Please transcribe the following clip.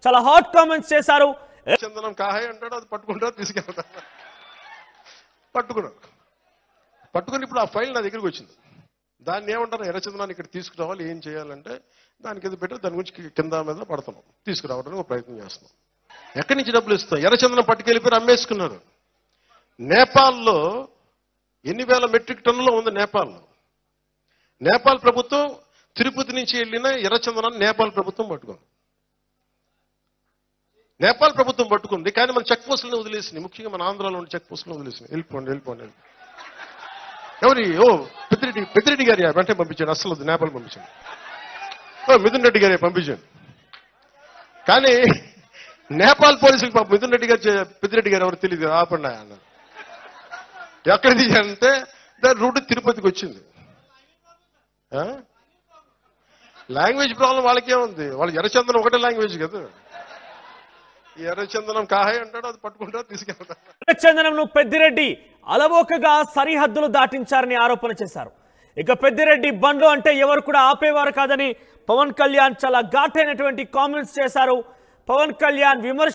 చాలా hot comments చేశారు. చందనం కాహాయ్ అంటాడు, అది పట్టుకుంటా తీసుకెళ్తా. పట్టుకుని ఇప్పుడు ఆ ఫైల్ నా దగ్గరికి వచ్చింది. దాన్ని ఏమంటారు, ఎర్రచందనాన్ని ఇక్కడ తీసుకురావాలి, ఏం చేయాలంటే దానికి ఏదో పెట్టి దాని గురించి కింద మీద పడుతున్నాం, తీసుకురావడానికి ఒక ప్రయత్నం చేస్తున్నాం. ఎక్కడి నుంచి డబ్బులు ఇస్తాం? ఎర్రచందనం పట్టుకెళ్ళిపోయి అమ్మేసుకున్నారు. నేపాల్లో ఎన్ని వేల మెట్రిక్ టన్నులో ఉంది నేపాల్లో. నేపాల్ ప్రభుత్వం తిరుపతి నుంచి వెళ్ళిన ఎర్రచందనాన్ని నేపాల్ ప్రభుత్వం పట్టుకుంది. నేపాల్ ప్రభుత్వం పట్టుకుంది, కానీ మన చెక్ పోస్టులను వదిలేసింది. ముఖ్యంగా మన ఆంధ్రాలో ఉన్న చెక్ పోస్టులను వదిలేసింది. వెళ్ళిపోండి. ఎవరి పెద్దిరెడ్డి గారి వెంటనే పంపించాడు. అసలు నేపాల్ పంపించాడు. మిథున్ రెడ్డి గారి పంపించాడు. కానీ నేపాల్ పోలీసులకు పాప మిథున్ రెడ్డి గారు పెద్దిరెడ్డి గారు ఎవరు తెలియదు. ఆపండి అన్నారు. ఎక్కడ దిగారంటే దాని రూట్ తిరుపతికి వచ్చింది. లాంగ్వేజ్ ప్రాబ్లం వాళ్ళకే ఉంది. వాళ్ళకి ఎర్రచందనం ఒకటే లాంగ్వేజ్ కదా. ఎర్రచందనం కాహాయ్ అంటాడు, అది పట్టుకుంటా తీసుకెళ్తాడు. ఎర్రచందనంను పెద్దిరెడ్డి అలవోకగా సరిహద్దులు దాటించారని ఆరోపణ చేశారు. ఇక పెద్దిరెడ్డి బండ్లు అంటే ఎవరు కూడా ఆపేవారు కాదని పవన్ కళ్యాణ్ చాలా ఘాటైనటువంటి కామెంట్స్ చేశారు. పవన్ కళ్యాణ్ విమర్శ